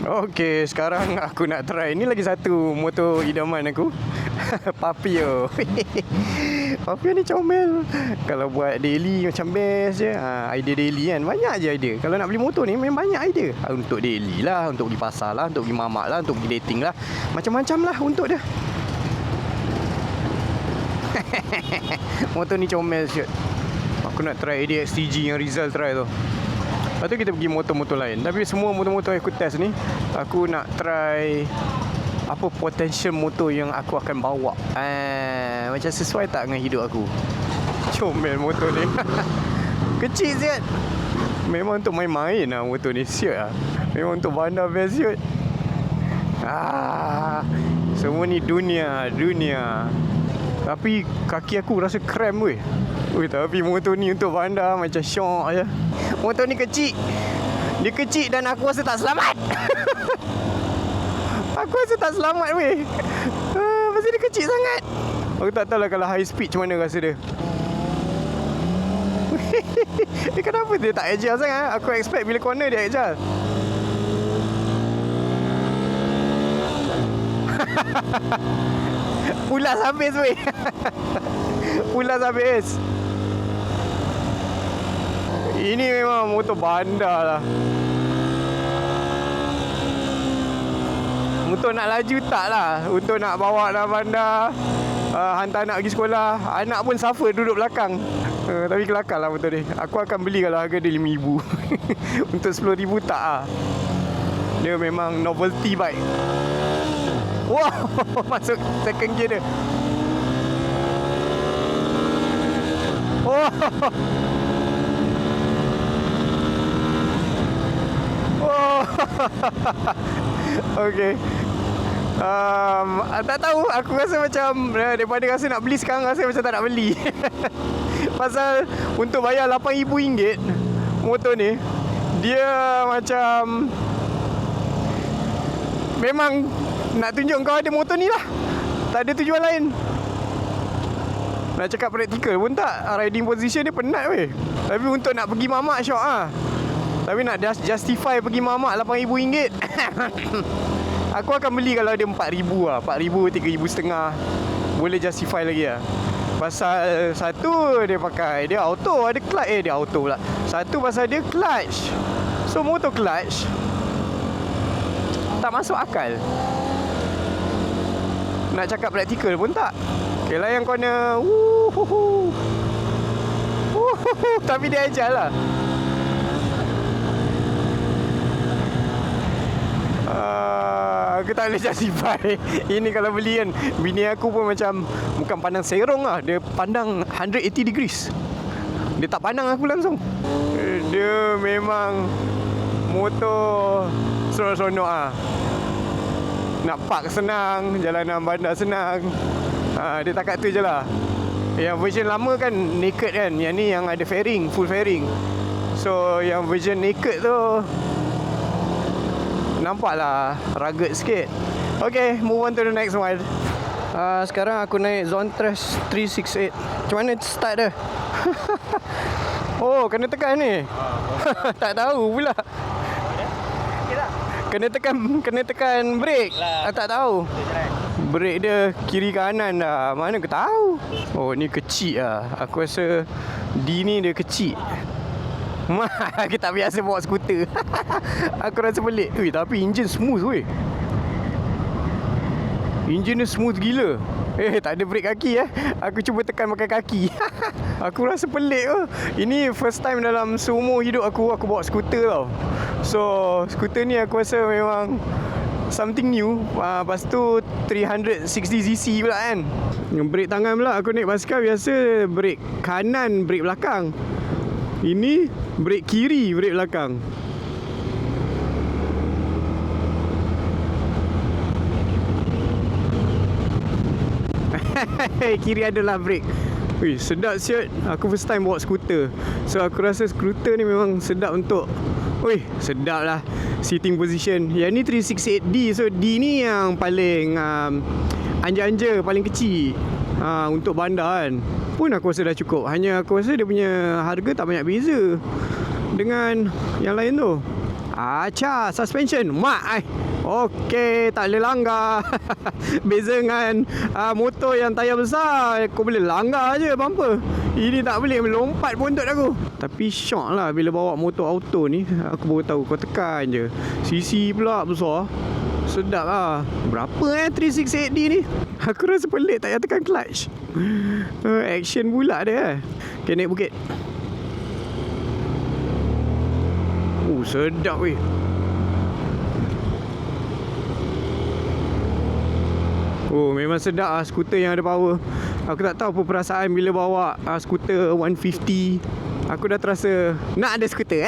Okey, sekarang aku nak try. Ini lagi satu motor idaman aku. Papio. Papio ni comel. Kalau buat daily macam best je. Idea daily kan. Banyak je idea. Kalau nak beli motor ni memang banyak idea. Untuk daily lah, untuk pergi pasar lah, untuk pergi mamak lah, untuk pergi dating lah. Macam-macam lah untuk dia. Motor ni comel siut. Aku nak try ADX-TG yang Rizal try tu. Lepas tu kita pergi motor-motor lain. Tapi semua motor-motor yang aku test ni, aku nak try apa potential motor yang aku akan bawa. Macam sesuai tak dengan hidup aku. Comel motor ni. Kecil siut. Memang untuk main-main lah motor ni siut lah. Memang untuk bandar best siut. Semua ni dunia. Tapi kaki aku rasa cramp weh. Tapi motor ni untuk bandar macam syok je. Motor ni kecil. Dia kecil dan aku rasa tak selamat. Aku rasa tak selamat weh. Pasal dia kecil sangat. Aku tak tahu lah kalau high speed macam mana rasa dia. Kenapa dia tak agile sangat? Aku expect bila corner dia agile. Pulas habis weh. Pulas habis. Ini memang motor bandar lah. Untuk nak laju tak lah. Untuk nak bawa dalam bandar, hantar anak pergi sekolah. Anak pun suffer duduk belakang. Tapi kelakar lah motor ni. Aku akan beli kalau harga dia RM5,000. Untuk RM10,000 tak lah. Dia memang novelty bike. Wow, masuk second gear dia. Oh. Oh. Okay. Tak tahu. Aku rasa macam daripada rasa nak beli sekarang, rasa macam tak nak beli. Pasal untuk bayar RM8,000 motor ni, dia macam memang nak tunjuk kau ada motor ni lah. Tak ada tujuan lain. Nak cakap praktikal pun tak. Riding position dia penat weh. Tapi untuk nak pergi mamak syok lah. Tapi nak justify pergi mamak RM8,000, aku akan beli kalau dia RM4,000 lah. RM4,000, RM3,500. Boleh justify lagi lah. Pasal satu dia pakai, dia auto, ada clutch. Dia auto pula. Satu pasal dia clutch. So motor clutch tak masuk akal. Nak cakap praktikal pun tak. Okay lah yang corner. Tapi dia agile lah. Aku tak boleh justify. Ini kalau beli kan, bini aku pun macam bukan pandang serong lah. Dia pandang 180 degrees. Dia tak pandang aku langsung. Dia memang motor seronok-seronok lah. Nak park senang, jalanan bandar senang. Dia tak kat tu je lah. Yang version lama kan naked kan. Yang ni yang ada fairing, full fairing. So yang version naked tu nampaklah rugged sikit. Okay, move on to the next one. Sekarang aku naik Zontres 368. Macam mana start dia? Oh, kena tekan ni. Tak tahu pula. Kena tekan brake. Tak tahu. Brake dia kiri kanan dah. Mana aku tahu. Oh, ni kecil lah. Aku rasa D ni dia kecil. Aku tak biasa bawa skuter. Aku rasa pelik. Tapi enjin smooth weh. Enjin dia smooth gila. Tak ada brake kaki Aku cuba tekan pakai kaki. Aku rasa pelik ke. Ini first time dalam seumur hidup aku bawa skuter tau. So skuter ni aku rasa memang something new. Lepas tu 360cc pula kan. Brake tangan pula. Aku naik basikal biasa brake kanan, brake belakang. Ini brake kiri, brake belakang. Kiri adalah brake. Sedap siut. Aku first time bawa skuter. So aku rasa skuter ni memang sedap untuk sedap lah sitting position. Yang ni 368D. So D ni yang paling anja-anja, paling kecil untuk bandar kan. Pun aku rasa dah cukup. Hanya aku rasa dia punya harga tak banyak beza dengan yang lain tu. Acha, suspension. Mak ai. Okey, tak boleh langgar. Beza dengan motor yang tayar besar, kau boleh langgar je bumper. Ini tak boleh, melompat buntut aku. Tapi syok lah bila bawa motor auto ni. Aku baru tahu kau tekan je. CC pula besar. Sedap lah. Berapa 368D ni? Aku rasa pelik tak payah tekan clutch. Action pula dia. Okay, naik bukit. Sedap weh. Memang sedap lah skuter yang ada power. Aku tak tahu apa perasaan bila bawa skuter 150. Aku dah terasa nak ada skuter.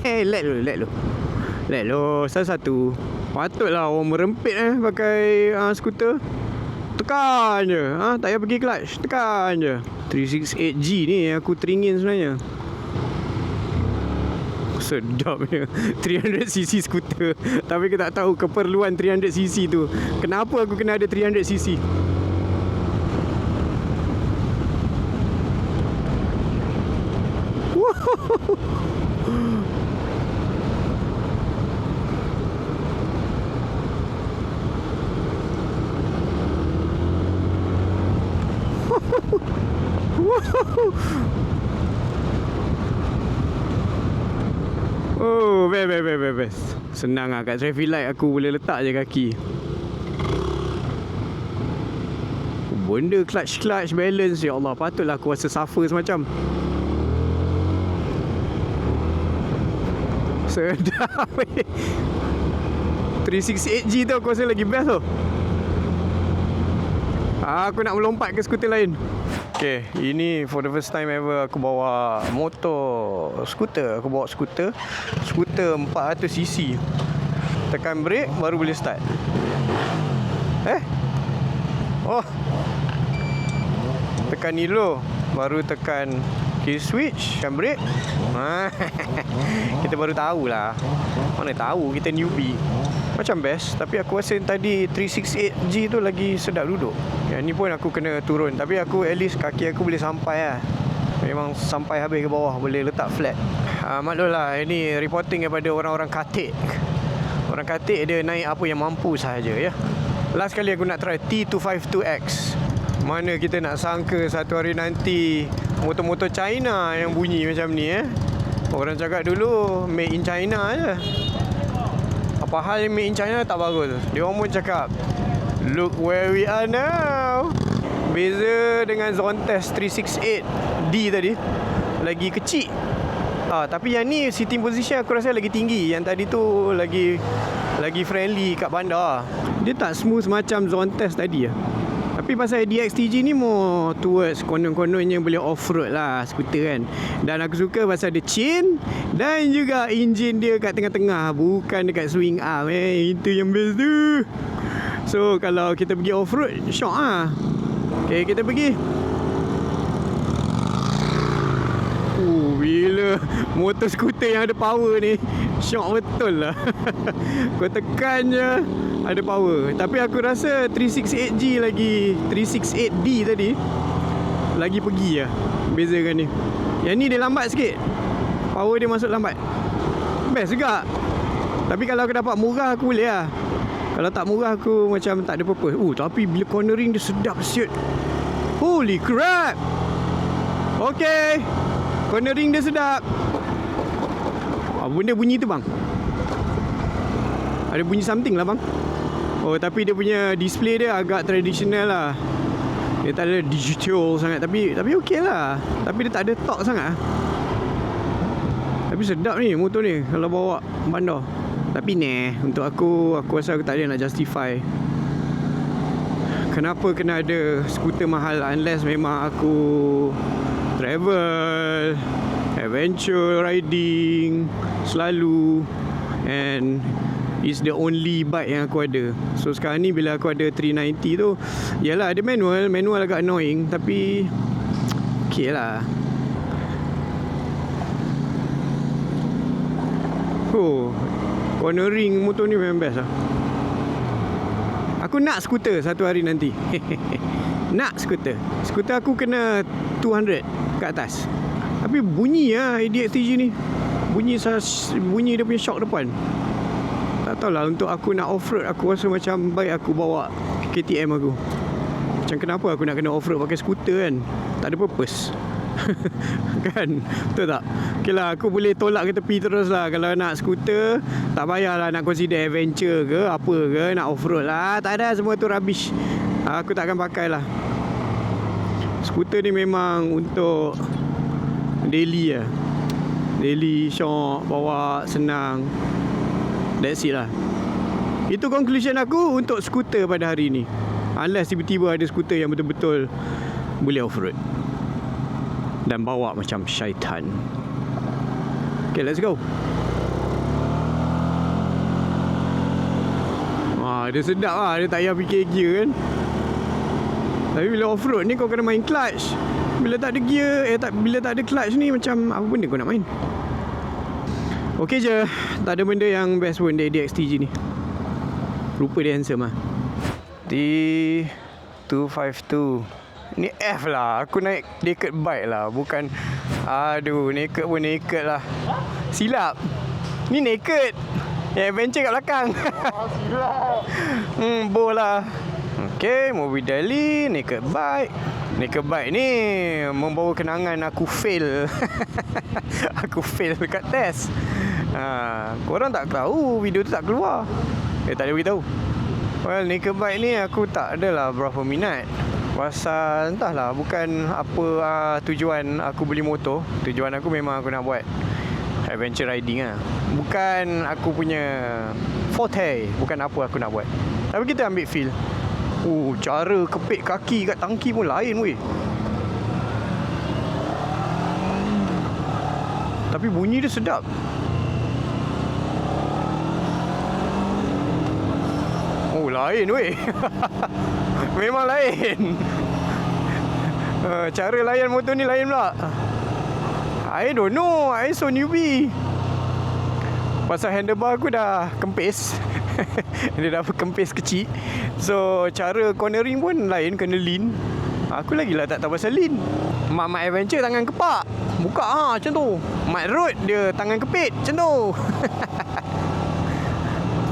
Let lo satu-satu. Patutlah orang merempit pakai skuter. Tekan je. Tak payah pergi clutch. Tekan je. 368G ni aku teringin sebenarnya. Sedapnya 300cc skuter. Tapi aku tak tahu keperluan 300cc tu. Kenapa aku kena ada 300cc? Best. Senang lah kat traffic light aku boleh letak je kaki. Benda clutch balance, ya Allah, patutlah aku rasa suffer semacam. Sedap. 368G tu aku rasa lagi best tu. Aku nak melompat ke skuter lain. Okay, ini for the first time ever aku bawa skuter. Aku bawa skuter 400cc. Tekan brake baru boleh start. Tekan ni dulu, baru tekan key switch, tekan brake. Kita baru tahulah. Mana tahu kita newbie. Macam best. Tapi aku rasa tadi 368G tu lagi sedap duduk. Yang ni pun aku kena turun. Tapi aku at least kaki aku boleh sampai lah. Memang sampai habis ke bawah. Boleh letak flat. Maklumlah, ini reporting daripada orang-orang katik. Orang katik dia naik apa yang mampu sahaja ya. Last kali aku nak try T252X. Mana kita nak sangka satu hari nanti motor-motor China yang bunyi macam ni Orang cakap dulu made in China je. Apa hal yang made in China tak bagus. Dia orang pun cakap, look where we are now. Beza dengan Zontes 368D tadi, lagi kecil. Tapi yang ni sitting position aku rasa lagi tinggi. Yang tadi tu lagi friendly kat bandar. Dia tak smooth macam Zontes tadi Tapi pasal DXTG ni more towards konon-kononnya boleh off-road lah skuter kan. Dan aku suka pasal dia chain dan juga enjin dia kat tengah-tengah, bukan dekat swing arm Itu yang best tu. So kalau kita pergi off-road, syok lah. Okay, kita pergi. Bila motor skuter yang ada power ni, syok betul lah. Kau tekan je, ada power. Tapi aku rasa 368G lagi 368D tadi lagi pergi lah. Beza dengan ni. Yang ni dia lambat sikit. Power dia masuk lambat. Best juga. Tapi kalau aku dapat murah aku boleh lah. Kalau tak murah aku macam tak ada purpose. Tapi bila cornering dia sedap siut. Holy crap. Okay, cornering dia sedap. Benda bunyi tu bang. Ada bunyi something lah bang. Tapi dia punya display dia agak tradisional lah. Dia tak ada digital sangat. Tapi okey lah. Tapi dia tak ada torque sangat. Tapi sedap ni motor ni kalau bawa bandar. Tapi untuk aku rasa aku tak ada nak justify kenapa kena ada skuter mahal, unless memang aku travel, adventure riding selalu, and it's the only bike yang aku ada. So sekarang ni bila aku ada 390 tu, yalah ada manual agak annoying, tapi okey lah. Cornering motor ni memang best lah. Aku nak skuter satu hari nanti. Nak skuter. Skuter aku kena 200 ke atas. Tapi bunyi lah DXTG ni. Bunyi dia punya shock depan. Tak tahulah, untuk aku nak off-road, aku rasa macam baik aku bawa KTM aku. Macam kenapa aku nak kena off-road pakai skuter kan? Tak ada purpose. Kan? Betul tak? Okay lah, aku boleh tolak ke tepi terus lah. Kalau nak skuter, tak payahlah nak consider adventure ke apa ke, nak off-road lah. Tak ada, semua tu rubbish. Aku tak akan pakai lah. Skuter ni memang untuk daily lah. Daily, syok, bawa, senang. That's it lah. Itu conclusion aku untuk skuter pada hari ni. Unless tiba-tiba ada skuter yang betul-betul boleh off-road dan bawa macam syaitan. Okay, let's go. Dia sedap lah. Dia tak payah fikir gear kan. Tapi bila off-road ni kau kena main clutch. Bila tak ada gear, bila tak ada clutch ni macam apa benda kau nak main? Okay je. Tak ada benda yang best pun dari DXTG ni. Rupa dia handsome lah. T252. Ni F lah. Aku naik naked bike lah. Bukan. Aduh, naked pun naked lah. Silap. Ni naked. Adventure kat belakang. Silap. Boh lah. Okay, Morbidelli, naked bike. Naked bike ni membawa kenangan aku fail. Aku fail dekat test. Korang tak tahu, video tu tak keluar. Tak ada beritahu. Well, naked bike ni aku tak adalah berapa minat. Pasal entahlah, bukan apa tujuan aku beli motor. Tujuan aku memang aku nak buat adventure riding lah. Bukan aku punya forte. Bukan apa aku nak buat. Tapi kita ambil feel. Cara kepit kaki kat tangki pun lain weh. Tapi bunyi dia sedap. Lain weh. Memang lain. Cara layan motor ni lain pula. I don't know. I so newbie. Pasal handlebar aku dah kempis. Dia dah kempis kecil. So cara cornering pun lain. Kena lean. Aku lagilah tak tahu pasal lean. Mak adventure tangan kepak. Buka macam tu. Mak road dia tangan kepit macam tu.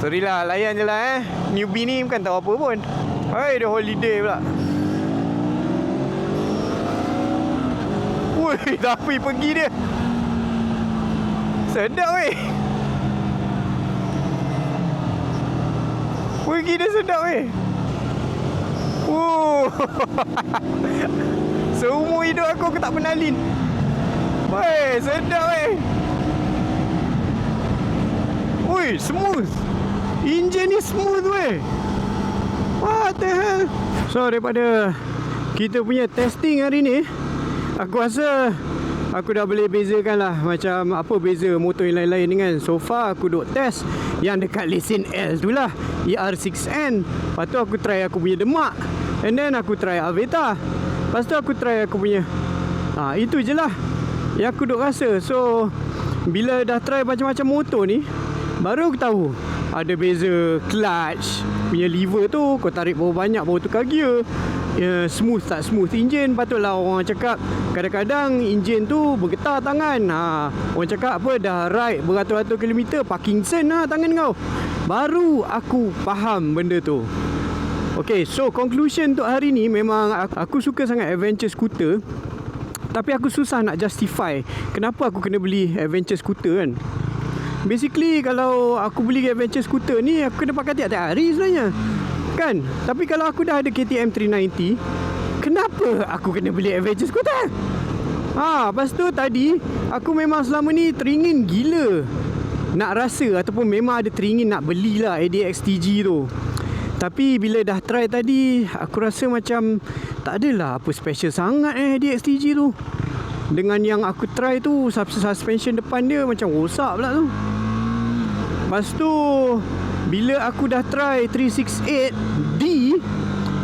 Sorry lah, layan je lah Newbie ni bukan tahu apa pun. Hai, dia holiday pula. Woi, tapi pergi dia. Sedap weh. Pergi dia sedap weh. Seumur hidup aku tak pernah lean. Woi, sedap weh. Woi, smooth. Enjin ni smooth weh. What the hell. So daripada kita punya testing hari ni, aku rasa aku dah boleh bezakan lah macam apa beza motor yang lain-lain ni kan. So far aku duk test yang dekat lesen L tu lah, ER6N. Lepas tu aku try aku punya Demak. And then aku try Aveta. Lepas tu aku try aku punya itu je lah yang aku duk rasa. So bila dah try macam-macam motor ni, baru aku tahu ada beza clutch punya lever tu. Kau tarik berapa banyak baru tukar gear. Smooth tak smooth enjin. Patutlah orang cakap kadang-kadang enjin tu bergetar tangan. Orang cakap apa, dah ride beratus-ratus kilometer, Parkinson lah tangan kau. Baru aku faham benda tu. Okay, so conclusion untuk hari ni, memang aku suka sangat adventure scooter. Tapi aku susah nak justify kenapa aku kena beli adventure scooter kan. Basically kalau aku beli adventure scooter ni, aku kena pakai tiap-tiap hari sebenarnya kan. Tapi kalau aku dah ada KTM 390, kenapa aku kena beli adventure scooter? Lepas tu tadi aku memang selama ni teringin gila nak rasa, ataupun memang ada teringin nak belilah ADXTG tu. Tapi bila dah try tadi, aku rasa macam tak adalah apa special sangat ADXTG tu. Dengan yang aku try tu, suspension depan dia macam rosak pula tu. Lepas tu bila aku dah try 368D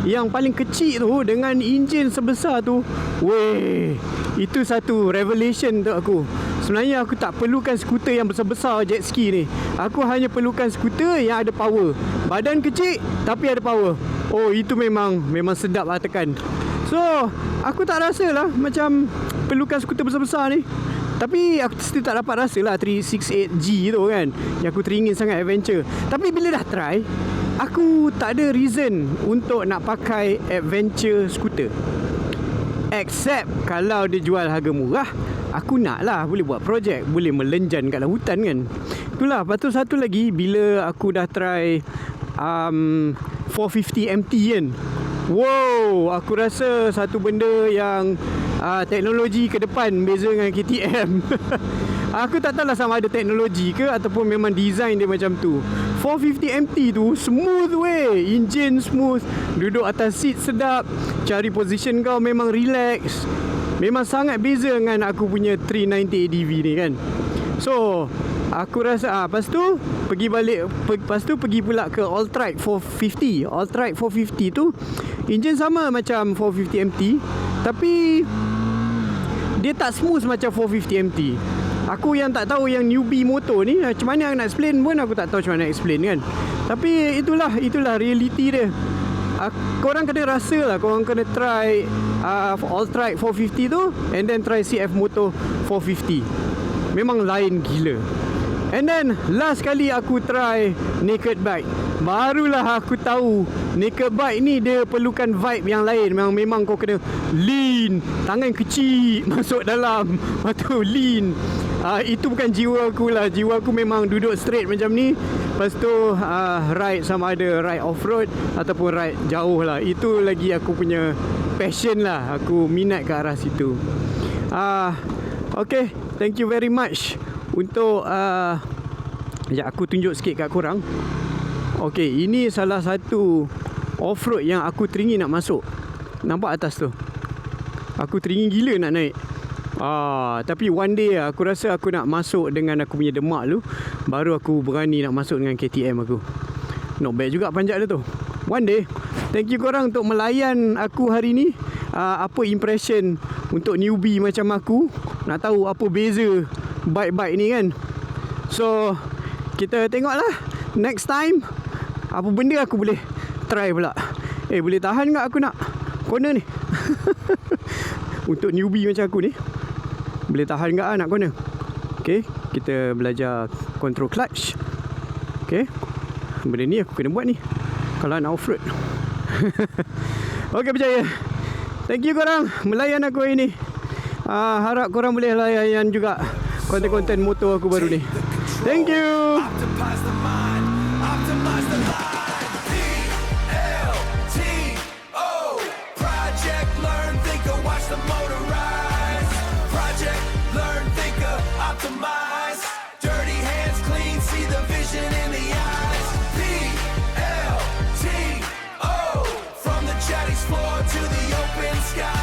yang paling kecil tu dengan enjin sebesar tu, weh, itu satu revelation untuk aku. Sebenarnya aku tak perlukan skuter yang besar-besar jet ski ni. Aku hanya perlukan skuter yang ada power. Badan kecil tapi ada power. Itu memang sedap lah tekan. So aku tak rasa lah macam perlukan skuter besar-besar ni. Tapi aku still tak dapat rasa lah 368G tu kan, yang aku teringin sangat adventure. Tapi bila dah try, aku tak ada reason untuk nak pakai adventure scooter, except kalau dia jual harga murah, aku nak lah, boleh buat projek, boleh melenjan kat dalam hutan kan. Itulah. Lepas tu satu lagi, bila aku dah try 450 MT kan, wow, aku rasa satu benda yang teknologi ke depan beza dengan KTM. Aku tak tahu lah sama ada teknologi ke ataupun memang design dia macam tu. 450 MT tu smooth weh, engine smooth, duduk atas seat sedap, cari position kau memang relax. Memang sangat beza dengan aku punya 390 ADV ni kan. So aku rasa lepas tu pergi balik, lepas tu pergi pula ke Alltrike 450. Alltrike 450 tu engine sama macam 450 MT, tapi dia tak smooth macam 450 MT. Aku yang tak tahu yang newbie motor ni, macam mana nak explain pun aku tak tahu macam mana nak explain kan. Tapi itulah reality dia. Korang kena rasa lah, korang kena try Alltrike 450 tu, and then try CF Moto 450. Memang lain gila. And then last kali aku try naked bike, barulah aku tahu naked bike ni dia perlukan vibe yang lain. Memang kau kena lean, tangan kecil masuk dalam, lepas tu lean. Itu bukan jiwa aku lah. Jiwa aku memang duduk straight macam ni, lepas tu ride, sama ada ride off-road ataupun ride jauh lah. Itu lagi aku punya passion lah. Aku minat ke arah situ. Okay, thank you very much untuk aku tunjuk sikit kat korang. Okay, ini salah satu off-road yang aku teringin nak masuk. Nampak atas tu? Aku teringin gila nak naik. Tapi one day aku rasa aku nak masuk dengan aku punya demak tu, baru aku berani nak masuk dengan KTM aku. Not bad juga panjat dia tu. One day. Thank you korang untuk melayan aku hari ni. Apa impression untuk newbie macam aku, nak tahu apa beza bike-bike ni kan. So kita tengoklah next time apa benda aku boleh try pula. Boleh tahan tak aku nak corner ni? Untuk newbie macam aku ni, boleh tahan tak nak corner? Okay, kita belajar control clutch. Okay, benda ni aku kena buat ni kalau nak off-road. Okay, percaya. Thank you korang melayan aku hari ni. Harap korang boleh layan juga konten-konten motor aku baru ni. Thank you. Optimize the mind, optimize the line. PLTO, Project Learn Thinker, watch the motor rise. Project Learn Thinker, optimize. Dirty hands clean, see the vision in the eyes. PLTO, from the chatty floor to the open sky.